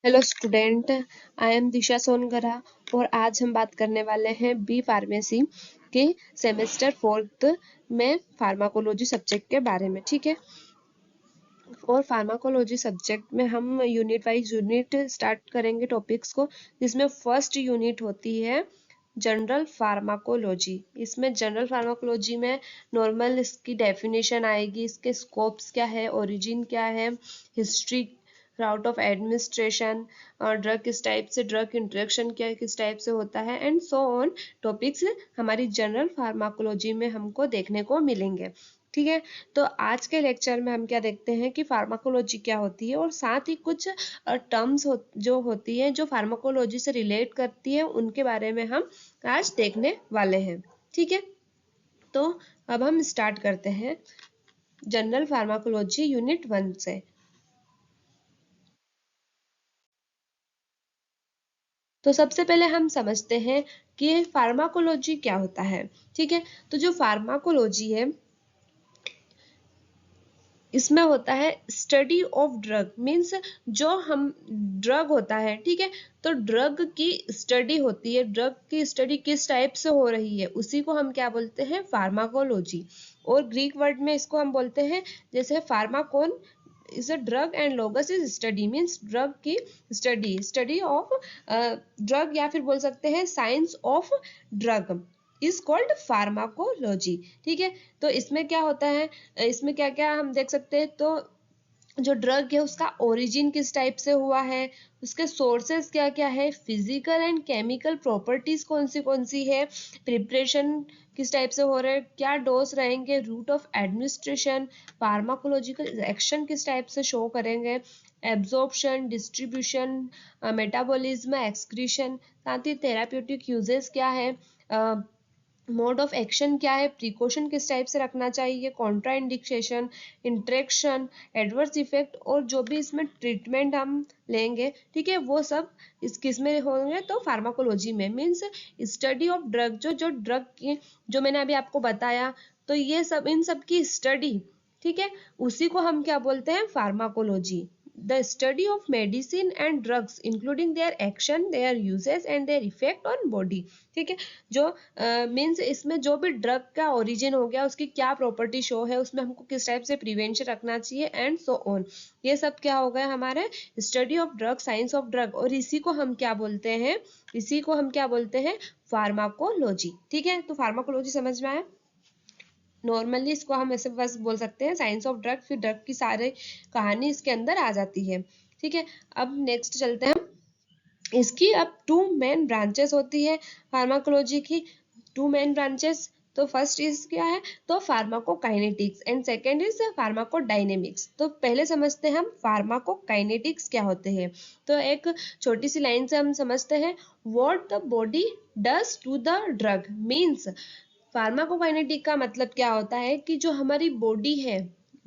Hello student, I am दिशा सोनगरा और आज हम बात करने वाले हैं बी फार्मेसी के सेमेस्टर 4th में फार्माकोलॉजी सब्जेक्ट के बारे में। ठीक है, और फार्माकोलॉजी सब्जेक्ट में हम यूनिट वाइज यूनिट स्टार्ट करेंगे टॉपिक्स को, जिसमें फर्स्ट यूनिट होती है जनरल फार्माकोलॉजी। इसमें जनरल फार्माकोलॉजी में नॉर्मल इसकी डेफिनेशन आएगी, इसके स्कोप्स क्या है, ओरिजिन क्या है, हिस्ट्री, राउट ऑफ एडमिनिस्ट्रेशन, और ड्रग किस टाइप से, ड्रग इंट्रैक्शन क्या किस टाइप से होता है, एंड सो ऑन टॉपिक्स हमारी जनरल फार्माकोलॉजी में हमको देखने को मिलेंगे। ठीक है, तो आज के लेक्चर में हम क्या देखते हैं कि फार्माकोलॉजी क्या होती है, और साथ ही कुछ टर्म्स जो होती है जो फार्माकोलॉजी से रिलेट करती है, उनके बारे में हम आज देखने वाले हैं। ठीक है, तो अब हम स्टार्ट करते हैं जनरल फार्माकोलॉजी यूनिट 1 से। तो सबसे पहले हम समझते हैं कि फार्माकोलॉजी क्या होता है। ठीक है, तो जो फार्माकोलॉजी है इसमें होता है स्टडी ऑफ ड्रग, मीन्स जो हम ड्रग होता है, ठीक है, तो ड्रग की स्टडी होती है, ड्रग की स्टडी किस टाइप से हो रही है उसी को हम क्या बोलते हैं, फार्माकोलॉजी। और ग्रीक वर्ड में इसको हम बोलते हैं, जैसे pharmacon is a drug and logos is study, means drug की स्टडी, स्टडी ऑफ ड्रग, या फिर बोल सकते हैं science of drug is called pharmacology. ठीक है, तो इसमें क्या होता है, इसमें क्या क्या हम देख सकते हैं, तो जो ड्रग है उसका ओरिजिन किस टाइप से हुआ है, उसके सोर्सेस क्या क्या है, फिजिकल एंड केमिकल प्रॉपर्टीज कौन सी है, प्रिपरेशन किस टाइप से हो रहा है, क्या डोज रहेंगे, route of administration, pharmacological action किस टाइप से शो करेंगे, एब्जॉर्प्शन, डिस्ट्रीब्यूशन, मेटाबॉलिज्म, एक्सक्रीशन, साथ ही थेराप्यूटिक यूजेस क्या है, मोड ऑफ एक्शन क्या है, प्रिकॉशन किस टाइप से रखना चाहिए, Contra indication, interaction, adverse effect, और जो भी इसमें ट्रीटमेंट हम लेंगे, ठीक है, वो सब इस किस में होंगे, तो फार्माकोलॉजी में, मीन्स स्टडी ऑफ ड्रग, जो ड्रग की जो मैंने अभी आपको बताया, तो ये सब इन सब की स्टडी, ठीक है, उसी को हम क्या बोलते हैं, pharmacology. The study of medicine and drugs including their action, their uses and their effect on body। ठीक है, जो मीन्स इसमें जो भी ड्रग का ओरिजिन हो गया, उसकी क्या प्रॉपर्टी शो है, उसमें हमको किस टाइप से प्रिवेंशन रखना चाहिए, एंड सो ऑन, ये सब क्या हो गया हमारे study of drug, science of drug, और इसी को हम क्या बोलते हैं, इसी को हम क्या बोलते हैं, फार्माकोलॉजी। ठीक है, तो फार्माकोलॉजी समझ में आया। नॉर्मली इसको हम ऐसे बस बोल सकते हैं साइंस ऑफ ड्रग, फिर ड्रग की सारे कहानी इसके अंदर आ जाती है। ठीक है, अब नेक्स्ट चलते हैं हम। इसकी अब टू मेन ब्रांचेस होती है फार्माकोलॉजी की, टू मेन ब्रांचेस। तो फर्स्ट इज क्या है, तो pharmacokinetics, and second is pharmacodynamics. तो पहले समझते हैं हम फार्माकोकाइनेटिक्स क्या होते हैं। तो एक छोटी सी लाइन से हम समझते हैं, what the body does to the drug, means pharmacokinetic का मतलब क्या होता है कि जो हमारी बॉडी है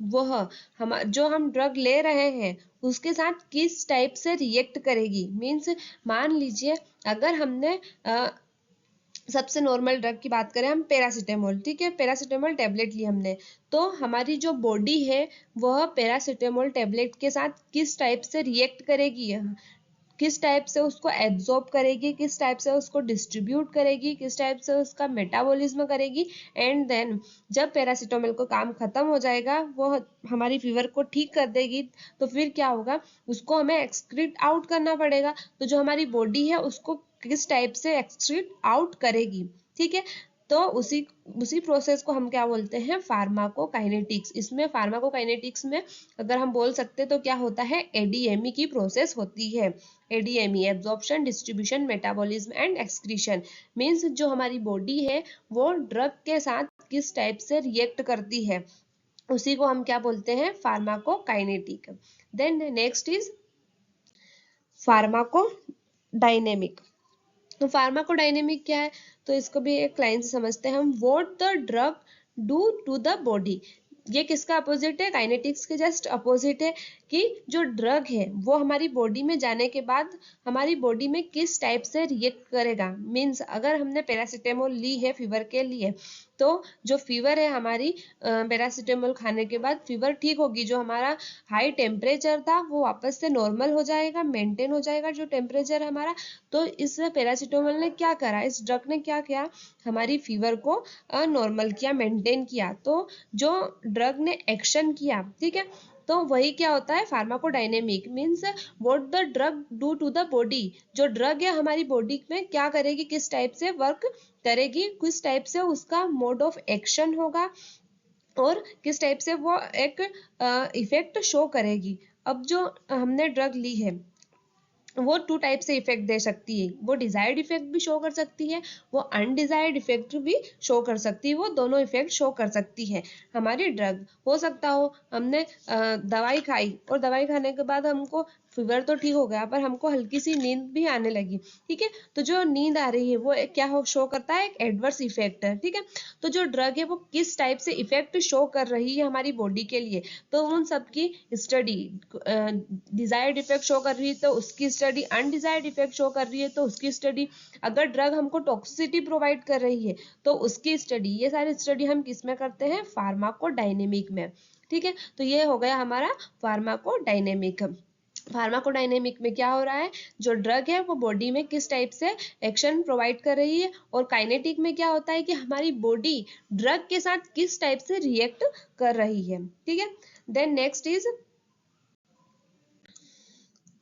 वह हम जो हम ड्रग ले रहे हैं उसके साथ किस टाइप से रिएक्ट करेगी। मीन्स मान लीजिए अगर हमने सबसे नॉर्मल ड्रग की बात करें, हम पैरासीटामोल, ठीक है, पैरासीटामोल टेबलेट ली हमने, तो हमारी जो बॉडी है वह पैरासीटामोल टेबलेट के साथ किस टाइप से रिएक्ट करेगी, किस टाइप से उसको एब्जॉर्ब करेगी, किस टाइप से उसको डिस्ट्रीब्यूट करेगी, किस टाइप से उसका मेटाबॉलिज्म करेगी, एंड देन जब पैरासीटामोल का काम खत्म हो जाएगा, वो हमारी फीवर को ठीक कर देगी, तो फिर क्या होगा, उसको हमें एक्सक्रीट आउट करना पड़ेगा। तो जो हमारी बॉडी है उसको किस टाइप से एक्सक्रीट आउट करेगी, ठीक है, तो उसी उसी प्रोसेस को हम क्या बोलते हैं, फार्माकोकाइनेटिक्स। इसमें फार्माकोकाइनेटिक्स में अगर हम बोल सकते तो क्या होता है, एडीएमई की प्रोसेस होती है। ADME, absorption, distribution, metabolism and excretion, means जो हमारी बॉडी है वो ड्रग के साथ किस टाइप से रिएक्ट करती है, उसी को हम क्या बोलते हैं, pharmacokinetic. Then next is pharmacodynamic. तो फार्माकोडायनेमिक क्या है, तो इसको भी एक लाइन से समझते हैं हम, what the drug do to the body. ये किसका अपोजिट है, काइनेटिक्स के जस्ट अपोजिट है, कि जो ड्रग है वो हमारी बॉडी में जाने के बाद हमारी बॉडी में किस टाइप से रिएक्ट करेगा। मीन्स अगर हमने पैरासीटामोल ली है फीवर के लिए, तो जो फीवर है हमारी पैरासीटामोल खाने के बाद फीवर ठीक होगी, जो हमारा हाई टेम्परेचर था वो वापस से नॉर्मल हो जाएगा, मेंटेन हो जाएगा जो टेम्परेचर हमारा। तो इस पैरासीटामोल ने क्या करा, इस ड्रग ने क्या किया, हमारी फीवर को नॉर्मल किया, मेंटेन किया। तो जो ड्रग ने एक्शन किया, ठीक है, तो वही क्या होता है pharmacodynamic. Means what the drug do to the body, जो ड्रग है हमारी बॉडी में क्या करेगी, किस टाइप से वर्क करेगी, किस टाइप से उसका मोड ऑफ एक्शन होगा और किस टाइप से वो एक इफेक्ट शो करेगी। अब जो हमने ड्रग ली है वो टू टाइप से इफेक्ट दे सकती है, वो डिजायर्ड इफेक्ट भी शो कर सकती है, वो अनडिजायर्ड इफेक्ट भी शो कर सकती है, वो दोनों इफेक्ट शो कर सकती है हमारी ड्रग। हो सकता हो हमने दवाई खाई और दवाई खाने के बाद हमको फीवर तो ठीक हो गया पर हमको हल्की सी नींद भी आने लगी, ठीक है, तो जो नींद आ रही है वो क्या हो शो करता है, एक एडवर्स इफेक्ट है, ठीक है। तो जो ड्रग है वो किस टाइप से इफेक्ट शो कर रही है हमारी बॉडी के लिए, तो उन सबकी स्टडी, डिजायर्ड इफेक्ट शो कर रही है तो उसकी स्टडी, अनडिजायर्ड इफेक्ट शो कर रही है तो उसकी स्टडी, अगर ड्रग हमको टॉक्सिसिटी प्रोवाइड कर रही है तो उसकी स्टडी, ये सारी स्टडी हम किस में करते हैं, फार्माकोडायनेमिक में, ठीक है। तो ये हो गया हमारा फार्माकोडायनेमिक। फार्माकोडायनेमिक में क्या हो रहा है, जो ड्रग है वो बॉडी में किस टाइप से एक्शन प्रोवाइड कर रही है, और काइनेटिक में क्या होता है कि हमारी बॉडी ड्रग के साथ किस टाइप से रिएक्ट कर रही है, ठीक है। देन नेक्स्ट इज,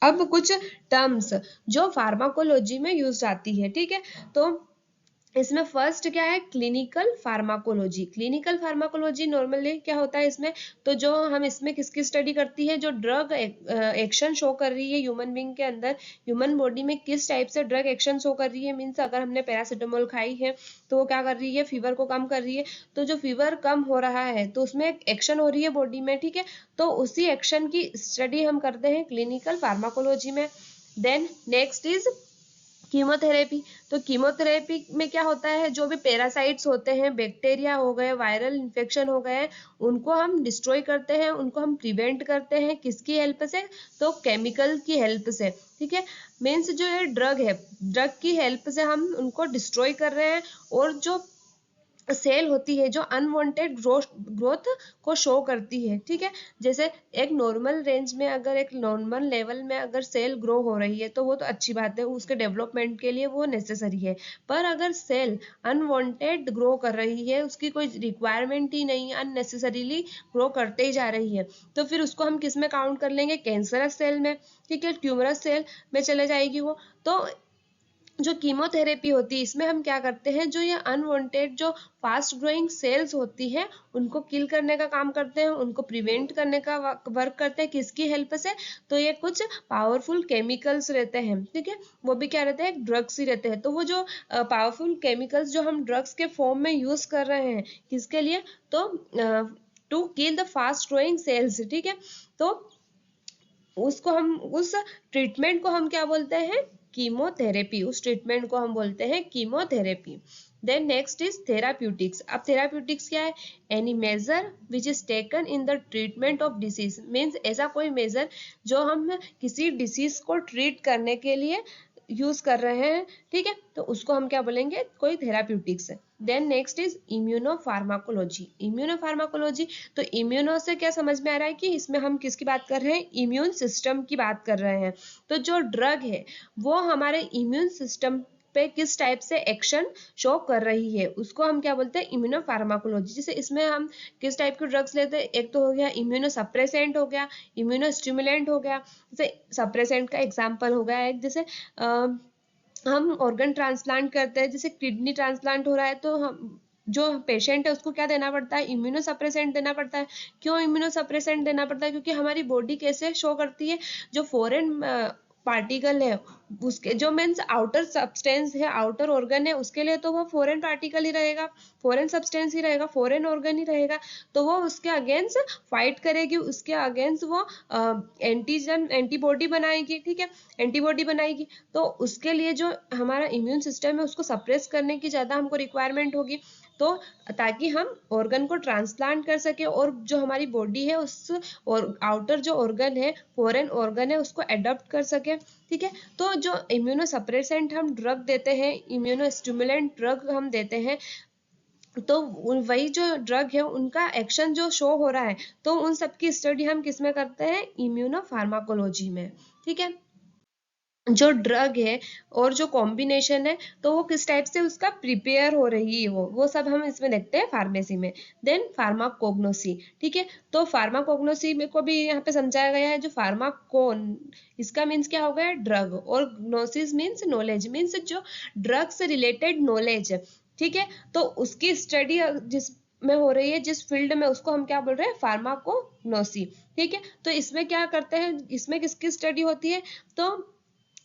अब कुछ टर्म्स जो फार्माकोलॉजी में यूज आती है, ठीक है। तो इसमें फर्स्ट क्या है, clinical pharmacology. Clinical pharmacology normally क्या होता है इसमें, तो जो हम इसमें किसकी स्टडी करती है, जो ड्रग एक्शन शो कर रही है ह्यूमन बीइंग के अंदर, ह्यूमन बॉडी में किस टाइप से ड्रग एक्शन शो कर रही है। मीन्स अगर हमने पैरासीटामोल खाई है तो वो क्या कर रही है, फीवर को कम कर रही है, तो जो फीवर कम हो रहा है तो उसमें एक्शन हो रही है बॉडी में, ठीक है, तो उसी एक्शन की स्टडी हम करते हैं क्लिनिकल फार्माकोलॉजी में। Then next is chemotherapy. तो कीमोथेरेपी में क्या होता है, जो भी पैरासाइट्स होते हैं, बैक्टीरिया हो गए, वायरल इन्फेक्शन हो गए, उनको हम डिस्ट्रॉय करते हैं, उनको हम प्रिवेंट करते हैं, किसकी हेल्प से, तो केमिकल की हेल्प से, ठीक है। मीन्स जो ये ड्रग है, ड्रग की हेल्प से हम उनको डिस्ट्रॉय कर रहे हैं, और जो सेल होती है जो अनवांटेड ग्रोथ को शो करती है, ठीक है। जैसे एक नॉर्मल रेंज में, अगर एक नॉर्मल लेवल में अगर सेल ग्रो हो रही है तो वो तो अच्छी बात है, उसके डेवलपमेंट के लिए वो नेसेसरी है। पर अगर सेल अनवांटेड ग्रो कर रही है, उसकी कोई रिक्वायरमेंट ही नहीं, अननेसेसरीली ग्रो करते ही जा रही है, तो फिर उसको हम किस में काउंट कर लेंगे, कैंसरस सेल में, ठीक है, ट्यूमरस सेल में चले जाएगी वो। तो जो कीमोथेरेपी होती है इसमें हम क्या करते हैं, जो ये अनवांटेड जो फास्ट ग्रोइंग सेल्स होती है उनको किल करने का काम करते हैं, उनको प्रिवेंट करने का वर्क करते हैं, किसकी हेल्प से, तो ये कुछ पावरफुल केमिकल्स रहते हैं, ठीक है, वो भी क्या रहते हैं, ड्रग्स ही रहते हैं। तो वो जो पावरफुल केमिकल्स जो हम ड्रग्स के फॉर्म में यूज कर रहे हैं, किसके लिए, तो to kill the fast growing cells, ठीक है। तो उसको हम, उस ट्रीटमेंट को हम क्या बोलते हैं, कीमोथेरेपी। उस ट्रीटमेंट को हम बोलते हैं chemotherapy. Then next is therapeutics. अब थेराप्यूटिक्स क्या है, any measure which is taken in the treatment of disease. Means ऐसा कोई मेजर जो हम किसी डिसीज को ट्रीट करने के लिए यूज कर रहे हैं, ठीक है, तो उसको हम क्या बोलेंगे, कोई थेराप्यूटिक्स है। Then next is immunopharmacology. Immunopharmacology, तो इम्यूनो से क्या समझ में आ रहा है कि इसमें हम किसकी बात कर रहे हैं, इम्यून सिस्टम की बात कर रहे हैं। तो जो ड्रग है वो हमारे इम्यून सिस्टम पे किस टाइप से एक्शन शो कर रही है, उसको हम क्या बोलते हैं, इम्यूनोफार्माकोलॉजी। जैसे इसमें हम किस टाइप के ड्रग्स लेते हैं, एक तो हो गया इम्यूनो सप्रेसेंट, हो गया इम्यूनो स्टिमुलेंट, हो गया। जैसे सप्रेसेंट का एग्जाम्पल हो गया एक, जैसे हम ऑर्गन ट्रांसप्लांट करते हैं, जैसे किडनी ट्रांसप्लांट हो रहा है तो हम, जो पेशेंट है उसको क्या देना पड़ता है, इम्यूनो सप्रेसेंट देना पड़ता है। क्यों इम्यूनो सप्रेसेंट देना पड़ता है, क्योंकि हमारी बॉडी कैसे शो करती है, जो फॉरेन पार्टिकल है उसके, जो मीन्स आउटर सब्सटेंस है, आउटर ऑर्गन है, उसके लिए तो वो फॉरेन पार्टिकल ही रहेगा, फॉरेन सब्सटेंस ही रहेगा, फॉरेन ऑर्गन ही रहेगा, तो वो उसके अगेंस्ट फाइट करेगी, उसके अगेंस्ट वो एंटीजन एंटीबॉडी बनाएगी, ठीक है, एंटीबॉडी बनाएगी। तो उसके लिए जो हमारा इम्यून सिस्टम है उसको सप्रेस करने की ज्यादा हमको रिक्वायरमेंट होगी। तो ताकि हम ऑर्गन को ट्रांसप्लांट कर सके और जो हमारी बॉडी है उस और आउटर जो ऑर्गन है, फॉरेन ऑर्गन है, उसको अडॉप्ट कर सके। ठीक है, तो जो इम्यूनो सप्रेसेंट हम ड्रग देते हैं, इम्यूनो स्टिमुलेंट ड्रग हम देते हैं, तो वही जो ड्रग है उनका एक्शन जो शो हो रहा है, तो उन सब की स्टडी हम किस में करते हैं, इम्यूनो फार्माकोलॉजी में। ठीक है, जो ड्रग है और जो कॉम्बिनेशन है, तो वो किस टाइप से उसका प्रिपेयर हो रही है, वो सब हम इसमें देखते हैं फार्मेसी में। Then pharmacognosy. ठीक है, तो फार्माकोग्नोसी में को भी यहाँ पे समझाया गया है। जो फार्माकोन, इसका मीन्स क्या हो गया, ड्रग, और ग्नोसिस मीन्स नॉलेज, मीन्स जो ड्रग से रिलेटेड नॉलेज है। ठीक है, तो उसकी स्टडी जिस में हो रही है, जिस फील्ड में, उसको हम क्या बोल रहे हैं, फार्माकोग्नोसी। ठीक है, तो इसमें क्या करते हैं, इसमें किसकी स्टडी होती है, तो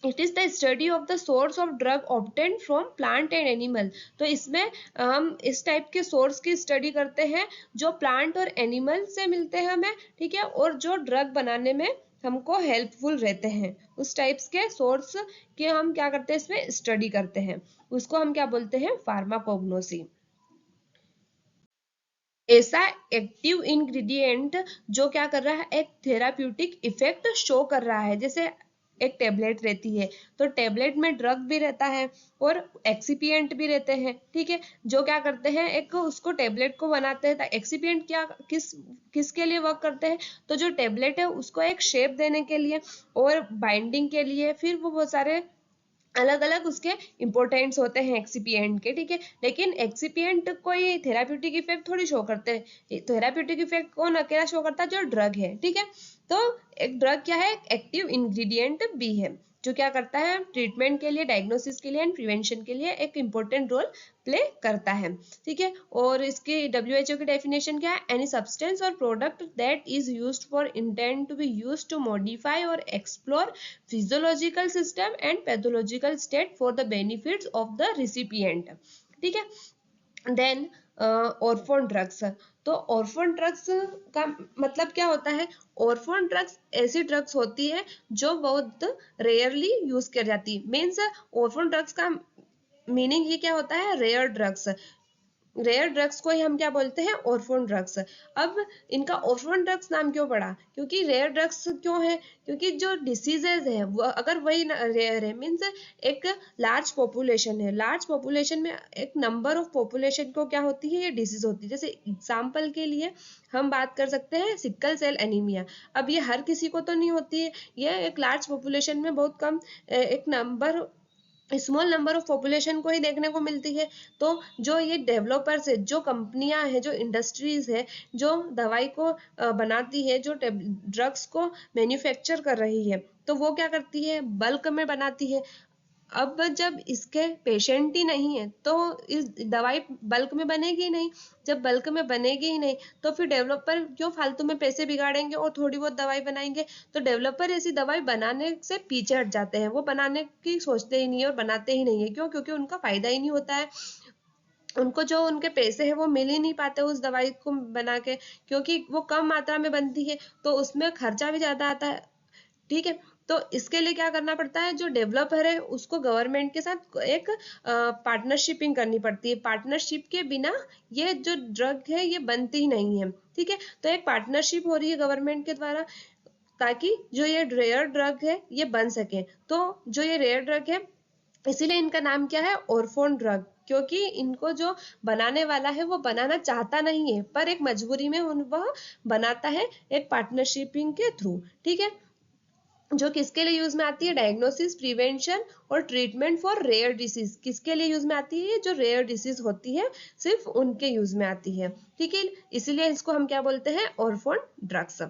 it is the study of the source of drug obtained from plant and animal. तो इसमें हम इस टाइप के सोर्स की स्टडी करते हैं जो प्लांट और एनिमल से मिलते हैं हमें। ठीक है, और जो ड्रग बनाने में हमको हेल्पफुल रहते हैं, उस टाइप्स के सोर्स के हम क्या करते हैं, इसमें स्टडी करते हैं, उसको हम क्या बोलते हैं, फार्माकोग्नोसी। ऐसा एक्टिव इंग्रेडिएंट जो क्या कर रहा है, एक थेराप्यूटिक इफेक्ट शो कर रहा है। जैसे एक टेबलेट रहती है, तो टेबलेट में ड्रग भी रहता है और एक्सिपिएंट भी रहते हैं। ठीक है, जो क्या करते हैं, एक उसको टेबलेट को बनाते हैं। एक्सिपिएंट क्या किसके लिए वर्क करते हैं, तो जो टेबलेट है उसको एक शेप देने के लिए और बाइंडिंग के लिए, फिर वो बहुत सारे अलग अलग उसके इंपॉर्टेंट्स होते हैं एक्सिपिएंट के। ठीक है, लेकिन एक्सिपिएंट कोई थेराप्यूटिक इफेक्ट थोड़ी शो करते हैं। थेराप्यूटिक इफेक्ट कौन अकेला शो करता है, जो ड्रग है। ठीक है, तो एक ड्रग क्या है, एक्टिव इंग्रेडिएंट भी है, जो क्या करता है, ट्रीटमेंट के लिए, डायग्नोसिस के लिए एंड प्रिवेंशन के लिए एक इंपॉर्टेंट रोल प्ले करता है। ठीक है, और इसकी WHO की डेफिनेशन क्या है, any substance or product that is used for intent to be used to modify or explore physiological system and pathological state for the benefits of the recipient. ठीक है, देन ऑर्फन ड्रग्स। तो orphan drugs का मतलब क्या होता है, orphan drugs ऐसी drugs होती है जो बहुत रेयरली यूज की जाती है। मीन्स ऑर्फन ड्रग्स का मीनिंग ये क्या होता है, रेयर ड्रग्स। रेयर ड्रग्स को ही हम क्या बोलते हैं, ऑर्फन ड्रग्स। अब इनका ऑर्फन ड्रग्स नाम क्यों पड़ा, क्योंकि रेयर ड्रग्स क्यों है, क्योंकि जो डिसीजेज है वो अगर वही रेयर है, मीन्स एक लार्ज पॉपुलेशन है, लार्ज पॉपुलेशन में एक नंबर ऑफ पॉपुलेशन को क्या होती है, ये डिसीज होती है। जैसे एग्जाम्पल के लिए हम बात कर सकते हैं सिकल सेल एनीमिया। अब ये हर किसी को तो नहीं होती है, ये एक लार्ज पॉपुलेशन में बहुत कम, एक number, small number of population को ही देखने को मिलती है। तो जो ये डेवलपर्स है, जो कंपनियां हैं, जो इंडस्ट्रीज है, जो दवाई को बनाती है, जो ड्रग्स को मैन्युफैक्चर कर रही है, तो वो क्या करती है, बल्क में बनाती है। अब जब इसके पेशेंट ही नहीं है, तो इस दवाई बल्क में बनेगी ही नहीं। जब बल्क में बनेगी ही नहीं, तो फिर डेवलपर क्यों फालतू में पैसे बिगाड़ेंगे और थोड़ी बहुत दवाई बनाएंगे। तो डेवलपर ऐसी दवाई बनाने से पीछे हट जाते हैं, वो बनाने की सोचते ही नहीं है और बनाते ही नहीं है। क्यों, क्योंकि उनका फायदा ही नहीं होता है, उनको जो उनके पैसे हैं वो मिल ही नहीं पाते उस दवाई को बना के, क्योंकि वो कम मात्रा में बनती है, तो उसमें खर्चा भी ज्यादा आता है। ठीक है, तो इसके लिए क्या करना पड़ता है, जो डेवलपर है उसको गवर्नमेंट के साथ एक पार्टनरशिपिंग करनी पड़ती है। पार्टनरशिप के बिना ये जो ड्रग है ये बनती ही नहीं है। ठीक है, तो एक पार्टनरशिप हो रही है गवर्नमेंट के द्वारा, ताकि जो ये रेयर ड्रग है ये बन सके। तो जो ये रेयर ड्रग है, इसीलिए इनका नाम क्या है, ऑर्फन ड्रग, क्योंकि इनको जो बनाने वाला है वो बनाना चाहता नहीं है, पर एक मजबूरी में वह बनाता है एक पार्टनरशिपिंग के थ्रू। ठीक है, जो किसके लिए यूज में आती है, डायग्नोसिस, प्रिवेंशन और ट्रीटमेंट फॉर रेयर डिसीज। किसके लिए यूज में आती है, जो रेयर डिसीज होती है सिर्फ उनके यूज में आती है। ठीक है, इसीलिए इसको हम क्या बोलते हैं, orphan drugs.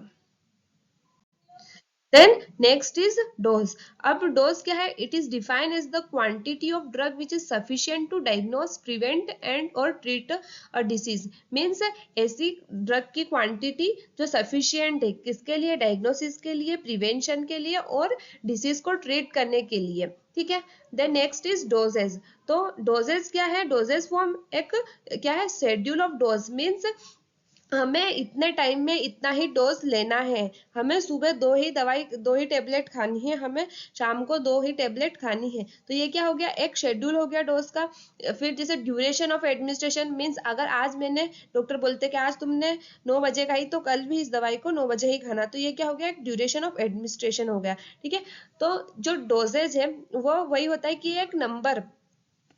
Then next is dose. अब dose क्या है, it is defined as the quantity of drug which is sufficient to diagnose, prevent and or treat a disease. Means ऐसी drug की quantity जो sufficient है, किसके लिए, diagnosis के लिए, prevention के लिए और disease को treat करने के लिए। ठीक है, then next is doses. तो doses क्या है, doses form एक क्या है, schedule of dose, means हमें इतने टाइम में इतना ही डोज लेना है, हमें सुबह दो ही टेबलेट खानी है, हमें शाम को 2 ही टेबलेट खानी है। तो ये क्या हो गया, एक शेड्यूल हो गया डोज का। फिर जैसे ड्यूरेशन ऑफ एडमिनिस्ट्रेशन मीन्स अगर आज मैंने, डॉक्टर बोलते कि आज तुमने 9 बजे खाई तो कल भी इस दवाई को 9 बजे ही खाना, तो ये क्या हो गया, एक ड्यूरेशन ऑफ एडमिनिस्ट्रेशन हो गया। ठीक है, तो जो डोजेज है वो वही होता है कि एक नंबर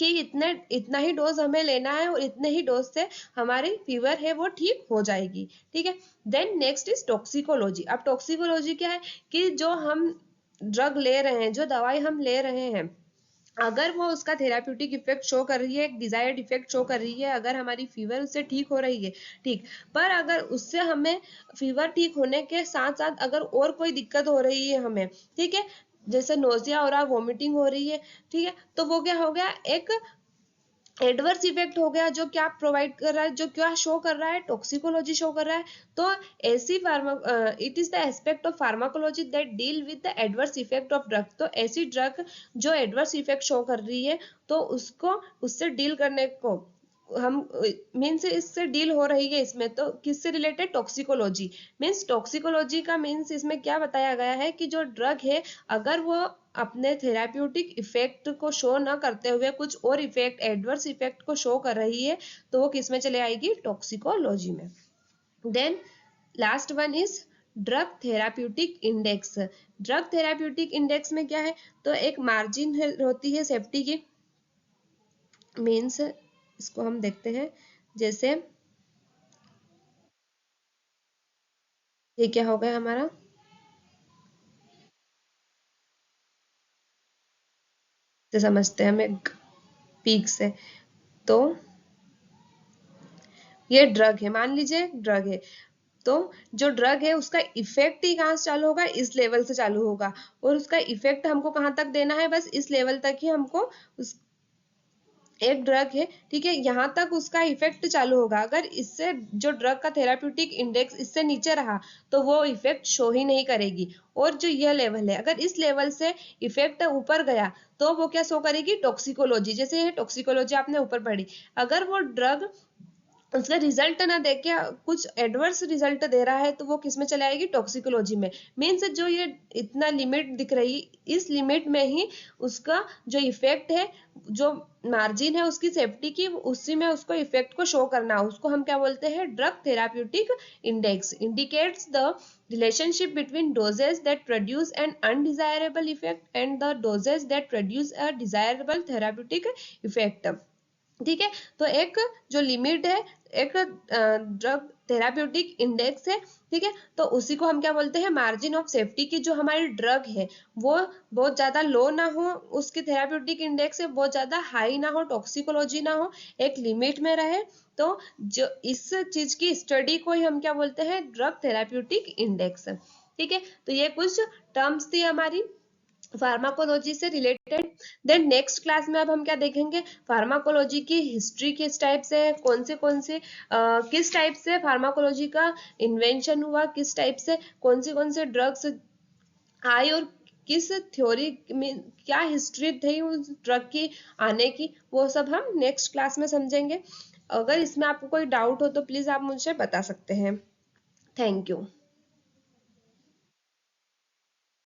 कि इतने इतना ही डोज हमें लेना है और इतने ही डोज से हमारी फीवर है वो ठीक हो जाएगी। ठीक है, देन नेक्स्ट इज टॉक्सिकोलॉजी। अब टॉक्सिकोलॉजी क्या है कि जो हम ड्रग ले रहे हैं, जो दवाई हम ले रहे हैं, अगर वो उसका थेराप्यूटिक इफेक्ट शो कर रही है, एक डिजायर्ड इफेक्ट शो कर रही है, अगर हमारी फीवर उससे ठीक हो रही है, ठीक, पर अगर उससे हमें फीवर ठीक होने के साथ साथ अगर और कोई दिक्कत हो रही है हमें, ठीक है, जैसे नोजिया हो रहा है, वॉमिटिंग हो रही है, ठीक है, तो वो क्या हो गया, एक एडवर्स इफेक्ट हो गया, जो क्या प्रोवाइड कर रहा है, जो क्या शो कर रहा है, टॉक्सिकोलॉजी शो कर रहा है। तो ऐसी it is the aspect of pharmacology that deal with the adverse effect of drug. तो ऐसी ड्रग जो एडवर्स इफेक्ट शो कर रही है, तो उसको उससे डील करने को हम मीन्स इससे डील हो रही है इसमें, तो किससे रिलेटेड, टॉक्सिकोलॉजी। मीन्स टॉक्सिकोलॉजी का मीन्स इसमें क्या बताया गया है कि जो ड्रग है, अगर वो अपने थेराप्यूटिक इफेक्ट को शो न करते हुए कुछ और इफेक्ट, एडवर्स इफेक्ट को शो कर रही है, तो वो किस में चले आएगी, टॉक्सिकोलॉजी में। Then last one is drug therapeutic index. Drug therapeutic index में क्या है, तो एक मार्जिन होती है सेफ्टी की, मीन्स इसको हम देखते हैं, जैसे ये क्या हो गया हमारा, तो समझते हैं हमें पीक से, तो ये ड्रग है, मान लीजिए ड्रग है, तो जो ड्रग है उसका इफेक्ट ही कहाँ से चालू होगा, इस लेवल से चालू होगा, और उसका इफेक्ट हमको कहाँ तक देना है, बस इस लेवल तक ही हमको उस एक ड्रग है, ठीक है, यहाँ तक उसका इफेक्ट चालू होगा। अगर इससे जो ड्रग का थेराप्यूटिक इंडेक्स इससे नीचे रहा तो वो इफेक्ट शो ही नहीं करेगी। और जो यह लेवल है, अगर इस लेवल से इफेक्ट ऊपर गया तो वो क्या शो करेगी, टॉक्सिकोलॉजी। जैसे ये टॉक्सिकोलॉजी आपने ऊपर पढ़ी, अगर वो ड्रग उसका रिजल्ट ना देख के कुछ एडवर्स रिजल्ट दे रहा है, तो वो किस में चले आएगी, टॉक्सिकोलॉजी में। मीन्स जो ये इतना लिमिट दिख रही, इस लिमिट में ही उसका जो इफेक्ट है, जो मार्जिन है उसकी सेफ्टी की, उसी में उसको इफेक्ट को शो करना, उसको हम क्या बोलते हैं, drug therapeutic index. Indicates the relationship between doses that produce an undesirable effect and the doses that produce a desirable therapeutic effect। ठीक है, तो एक जो लिमिट है, एक ड्रग थेराप्यूटिक इंडेक्स है, ठीक है, तो उसी को हम क्या बोलते हैं, मार्जिन ऑफ सेफ्टी की। जो हमारी ड्रग है वो बहुत ज्यादा लो ना हो, उसकी थेराप्यूटिक इंडेक्स है बहुत ज्यादा हाई ना हो, टॉक्सिकोलॉजी ना हो, एक लिमिट में रहे, तो जो इस चीज की स्टडी को ही हम क्या बोलते हैं, ड्रग थेराप्यूटिक इंडेक्स। ठीक है, तो ये कुछ टर्म्स थी हमारी फार्माकोलॉजी से रिलेटेड। देन नेक्स्ट क्लास में अब हम क्या देखेंगे, फार्माकोलॉजी की हिस्ट्री किस टाइप से है, कौन से किस टाइप से फार्माकोलॉजी का इन्वेंशन हुआ, किस टाइप से कौन से ड्रग्स आई, और किस थ्योरी में क्या हिस्ट्री थी उस ड्रग की आने की, वो सब हम नेक्स्ट क्लास में समझेंगे। अगर इसमें आपको कोई डाउट हो तो प्लीज आप मुझे बता सकते हैं। Thank you.